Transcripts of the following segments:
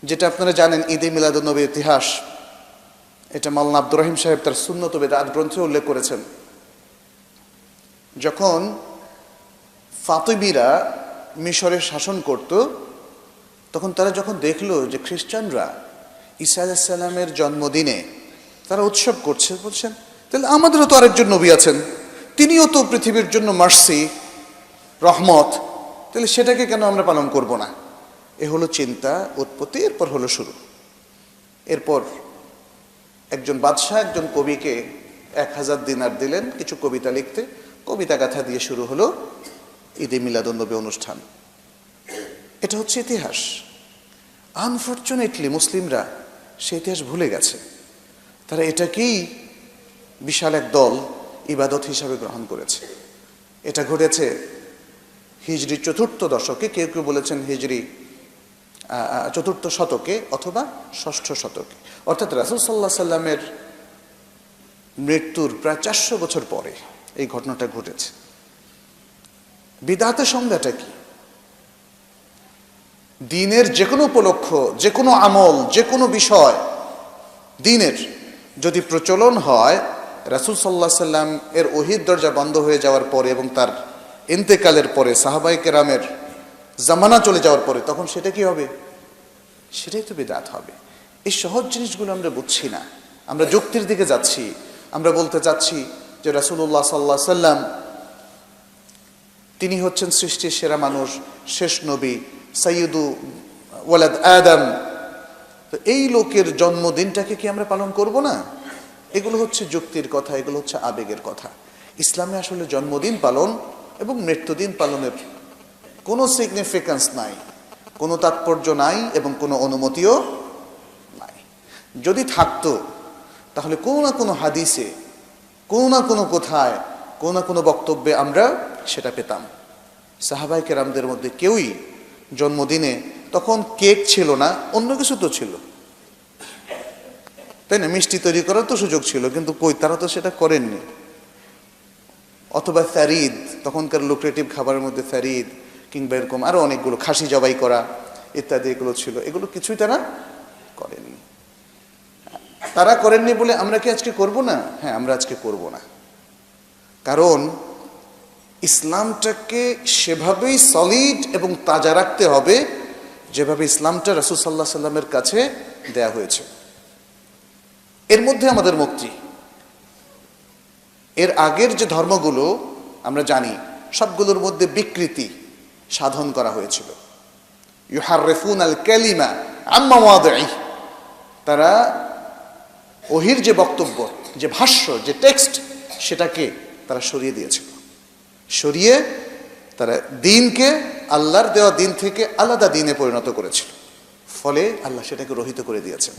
যেটা আপনারা জানেন, ঈদে মিলাদুন্নবীর ইতিহাস, এটা মাওলানা আব্দুর রহিম সাহেব তার সুন্নত ও বিদআত গ্রন্থে উল্লেখ করেছেন। যখন ফাতিমিরা মিশরে শাসন করত, তখন তারা যখন দেখলো যে খ্রিস্টানরা ঈসা আলাইহিস সালামের জন্মদিনে তারা উৎসব করছে, বলছেন তাহলে আমাদেরও তো আরেকজন নবী আছেন, তিনিও তো পৃথিবীর জন্য মার্সি, রহমত, তাহলে সেটাকে কেন আমরা পালন করব না? এ হলো চিন্তা, উৎপত্তি। এরপর হলো শুরু। এরপর একজন বাদশাহ একজন কবিকে 1000 দিনার দিলেন কিছু কবিতা লিখতে। কবিতা গাথা দিয়ে শুরু হলো ঈদে মিলাদুন্নবী অনুষ্ঠান। এটা হচ্ছে ইতিহাস। আনফর্চুনেটলি মুসলিমরা সেই ইতিহাস ভুলে গেছে। তারা এটাকেই বিশাল এক দল ইবাদত হিসাবে গ্রহণ করেছে। এটা ঘটেছে হিজরি 4th দশকে, কেউ কেউ বলেছেন হিজরি 4th শতকে অথবা 6ষ্ঠ শতকে, অর্থাৎ রাসূল সাল্লাল্লাহু আলাইহি সাল্লামের মৃত্যুর প্রায় 400 বছর পরে এই ঘটনাটা ঘটেছে। বিদআতের সংজ্ঞাটা কি? দ্বীনের যে কোনো উপলক্ষ, যে কোনো আমল, যে কোনো বিষয় দ্বীনের যদি প্রচলন হয় রাসূল সাল্লাল্লাহু আলাইহি সাল্লাম এর ওহীর দরজা বন্ধ হয়ে যাওয়ার পরে এবং তার ইন্তেকালের পরে, সাহাবায়ে কেরামের জামানা চলে যাওয়ার পরে, তখন সেটা কি হবে? সেটাই তো বিদআত হবে। এই সহজ জিনিসগুলো আমরা বুঝছি না, আমরা যুক্তির দিকে যাচ্ছি। আমরা বলতে চাচ্ছি যে রাসূলুল্লাহ সাল্লাল্লাহু আলাইহি সাল্লাম তিনি হচ্ছেন সৃষ্টির সেরা মানুষ, শেষ নবী, সাইয়্যিদু ওয়ালাদ আদম। তো এই লোকের জন্মদিনটাকে কি আমরা পালন করব না? এগুলো হচ্ছে যুক্তির কথা, এগুলো হচ্ছে আবেগের কথা। ইসলামে আসলে জন্মদিন পালন এবং মৃত্যুদিন পালনের কোনো সিগনিফিক্যান্স নাই, কোনো তাৎপর্য নাই এবং কোনো অনুমতিও নাই। যদি থাকতো তাহলে কোনো না কোনো হাদিসে, কোনো না কোনো কোথায়, কোনো না কোনো বক্তব্যে আমরা সেটা পেতাম। সাহাবায়ে কেরামদের মধ্যে কেউই জন্মদিনে, তখন কেক ছিল না, অন্য কিছু তো ছিল, তাই না? মিষ্টি তৈরি করার তো সুযোগ ছিল, কিন্তু কই, তারা তো সেটা করেননি। অথবা ফ্যারিদ, তখনকার লুক্রেটিভ খাবারের মধ্যে ফ্যারিদ কিংবা এরকম আরো অনেকগুলো, খাসি জবাই করা ইত্যাদি এগুলো ছিল, এগুলো কিছুই তারা করেননি। তারা করেননি বলে আমরা কি আজকে করব না? হ্যাঁ, আমরা আজকে করব না, কারণ ইসলামটাকে সেভাবেই সলিড এবং তাজা রাখতে হবে যেভাবে ইসলামটা রাসূল সাল্লাল্লাহু আলাইহি সাল্লামের কাছে দেয়া হয়েছে। এর মধ্যে আমাদের মুক্তি। এর আগের যে ধর্মগুলো আমরা জানি, সবগুলোর মধ্যে বিকৃতি সাধন করা হয়েছিল। ইউহাররিফুনাল কালিমা আম্মা মাওয়াদিহি, তারা ওহীর যে বক্তব্য, যে ভাষ্য, যে টেক্সট, সেটাকে তারা সরিয়ে দিয়েছিল। সরিয়ে তারা দ্বীনকে, আল্লাহর দেওয়া দ্বীন থেকে আলাদা দ্বীনে পরিণত করেছিল। ফলে আল্লাহ সেটাকে রহিত করে দিয়েছেন।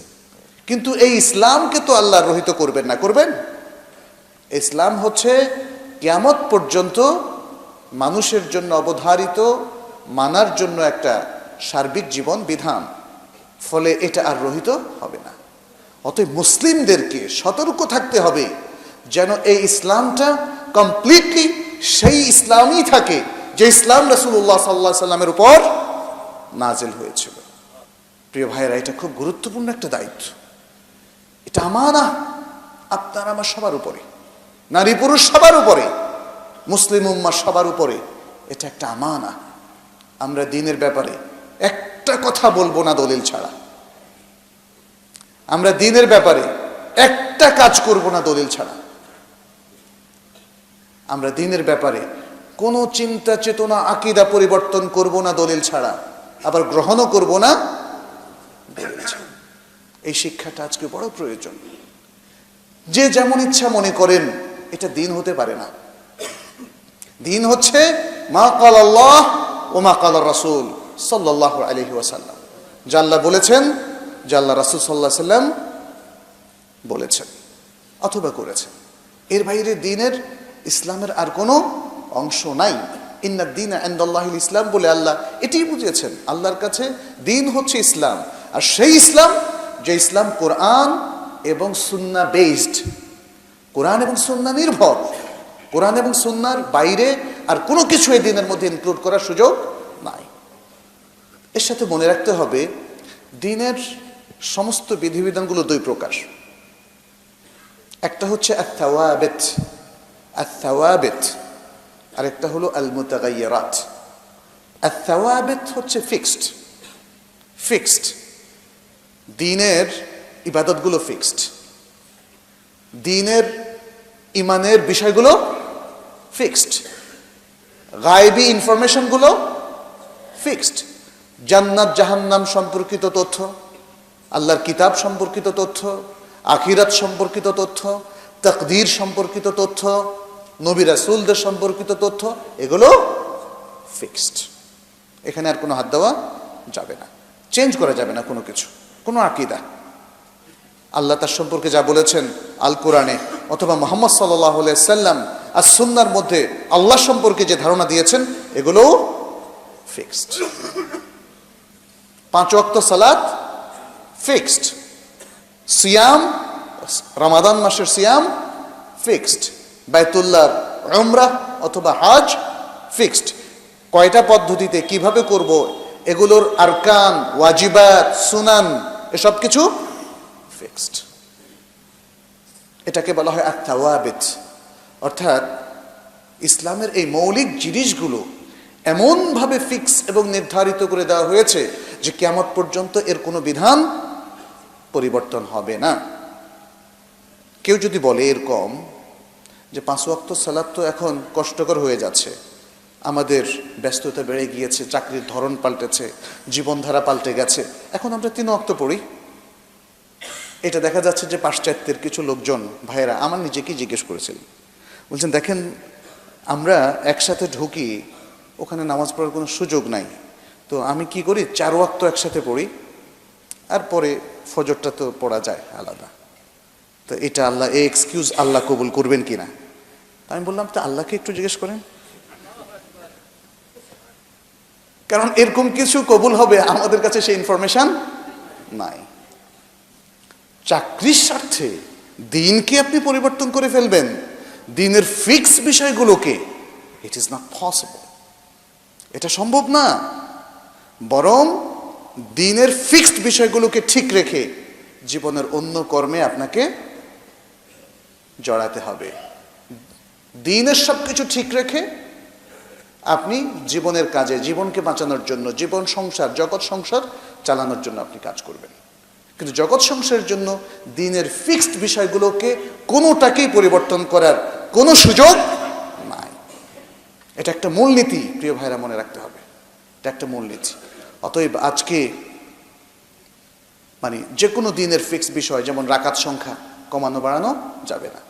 কিন্তু এই ইসলামকে তো আল্লাহ রহিত করবেন না, করবেন? ইসলাম হচ্ছে কিয়ামত পর্যন্ত মানুষের জন্য অবধারিত, মানার জন্য একটা সার্বিক জীবন বিধান। ফলে এটা আর রহিত হবে না। অতএব মুসলিমদেরকে সতর্ক থাকতে হবে যেন এই ইসলামটা কমপ্লিটলি সেই ইসলামই থাকে যে ইসলাম রাসূলুল্লাহ সাল্লাল্লাহু আলাইহি সাল্লামের উপর নাজিল হয়েছিল। প্রিয় ভাইয়েরা, এটা খুব গুরুত্বপূর্ণ একটা দায়িত্ব। এটা আমানা আপনার আমার সবার উপরে, নারী পুরুষ সবার উপরে, মুসলিম উম্মাহ সবার উপরে। এটা একটা আমানা। আমরা দ্বীনের ব্যাপারে একটা কথা বলবো না দলিল ছাড়া। আমরা দ্বীনের ব্যাপারে একটা কাজ করব না দলিল ছাড়া। আমরা দ্বীনের ব্যাপারে কোনো চিন্তা চেতনা আকীদা পরিবর্তন করব না দলিল ছাড়া, আবার গ্রহণও করব না দলিল ছাড়া। এই শিক্ষাটা আজকে বড় প্রয়োজন। যে যেমন ইচ্ছা মনে করেন, এটা দ্বীন হতে পারে না। দ্বীন হচ্ছে মা ক্বাল আল্লাহ ওয়া মা ক্বাল রাসূল সাল্লাল্লাহু আলাইহি ওয়াসাল্লাম। যা আল্লাহ বলেছেন, যা আল্লাহ রাসূল সাল্লাল্লাহু আলাইহি ওয়াসাল্লাম বলেছেন অথবা করেছেন, এর বাইরে দ্বীনের, ইসলামের আর কোনো অংশ নাই। ইন্নাদ দীনা ইনদাল্লাহিল ইসলাম বলে আল্লাহ এটাই বুঝিয়েছেন। আল্লাহর কাছে দ্বীন হচ্ছে ইসলাম, আর সেই ইসলাম যে ইসলাম কোরআন এবং সুন্নাহ বেসড, কোরআন এবং সুন্নাহ নির্ভর। কোরআন এবং সুন্নাহর বাইরে আর কোনো কিছু এই দ্বীনের মধ্যে ইনক্লুড করার সুযোগ নাই। এর সাথে মনে রাখতে হবে দ্বীনের সমস্ত বিধিবিধানগুলো দুই প্রকার। একটা হচ্ছে আত-তাওয়াবিত, আত-তাওয়াবিত, আর একটা হলো আল-মুতাগায়্যিরাত। আত-তাওয়াবিত হচ্ছে ফিক্সড, ফিক্সড দ্বীনের ইবাদতগুলো ফিক্সড, দ্বীনের ইমানের বিষয়গুলো ফিক্সড, গায়বী ইনফরমেশনগুলো ফিক্সড। জান্নাত জাহান্নাম সম্পর্কিত তথ্য, আল্লাহর কিতাব সম্পর্কিত তথ্য, আখিরাত সম্পর্কিত তথ্য, তাকদীর সম্পর্কিত তথ্য, নবী রাসূলদের সম্পর্কিত তথ্য, এগুলো ফিক্সড। এখানে আর কোনো হাত দেওয়া যাবে না, চেঞ্জ করা যাবে না কোনো কিছু, কোনো আকীদা। আল্লাহ তার সম্পর্কে যা বলেছেন আল কোরআনে অথবা মুহাম্মদ সাল্লাল্লাহু আলাইহি সাল্লাম আর সুন্নাহর মধ্যে আল্লাহ সম্পর্কে যে ধারণা দিয়েছেন, এগুলো ফিক্সড। 5 ওয়াক্ত সালাত ফিক্সড, সিয়াম, রমাদান মাসের সিয়াম ফিক্সড, বাইতুল্লাহর উমরাহ অথবা হজ ফিক্সড। কয়টা পদ্ধতিতে কিভাবে করব, এগুলোর আরকান, ওয়াজিবাত, সুনান, এসব কিছু ফিক্সড। এটাকে বলা হয় আত-তাওয়াবিত, অর্থাৎ ইসলামের এই মৌলিক জিনিসগুলো এমনভাবে ফিক্স এবং নির্ধারিত করে দেওয়া হয়েছে যে কিয়ামত পর্যন্ত এর কোনো বিধান পরিবর্তন হবে না। কেউ যদি বলে এরকম যে 5 ওয়াক্ত সালাত তো এখন কষ্টকর হয়ে যাচ্ছে, আমাদের ব্যস্ততা বেড়ে গিয়েছে, চাকরির ধরন পাল্টেছে, জীবনধারা পাল্টে গেছে, এখন আমরা 3 ওয়াক্ত পড়ি। এটা দেখা যাচ্ছে যে পাশ্চাত্যের কিছু লোকজন, ভাইয়েরা, আমার নিজেকেই জিজ্ঞেস করেছিলেন, বলছেন দেখেন আমরা একসাথে ঢুকি, ওখানে নামাজ পড়ার কোনো সুযোগ নাই, তো আমি কি করি 4 ওয়াক্ত একসাথে পড়ি, আর পরে ফজরটা তো পড়া যায় আলাদা। তো এটা আল্লাহ, এই এক্সকিউজ আল্লাহ কবুল করবেন কিনা? আমি বললাম তো আল্লাহকে একটু জিজ্ঞেস করেন, কারণ এরকম কিছু কবুল হবে আমাদের কাছে সেই ইনফরমেশন নাই। চাকরির স্বার্থে দ্বীনকে আপনি পরিবর্তন করে ফেলবেন, দ্বীনের ফিক্স বিষয়গুলোকে, ইট ইজ নট পসিবল, এটা সম্ভব না। বরং দ্বীনের ফিক্সড বিষয়গুলোকে ঠিক রেখে জীবনের অন্য কর্মে আপনাকে জড়াতে হবে। দ্বীনের সবকিছু ঠিক রেখে আপনি জীবনের কাজে, জীবনকে বাঁচানোর জন্য, জীবন সংসার, জগৎ সংসার চালানোর জন্য আপনি কাজ করবেন। কিন্তু জগৎ সংসারের জন্য দ্বীনের ফিক্সড বিষয়গুলোকে কোনোটাকেই পরিবর্তন করার কোনো সুযোগ নাই। এটা একটা মূলনীতি, প্রিয় ভাইরা, মনে রাখতে হবে, এটা একটা মূলনীতি। অতএব আজকে মানে যে কোনো দ্বীনের ফিক্সড বিষয়, যেমন রাকাত সংখ্যা কমানো বাড়ানো যাবে না।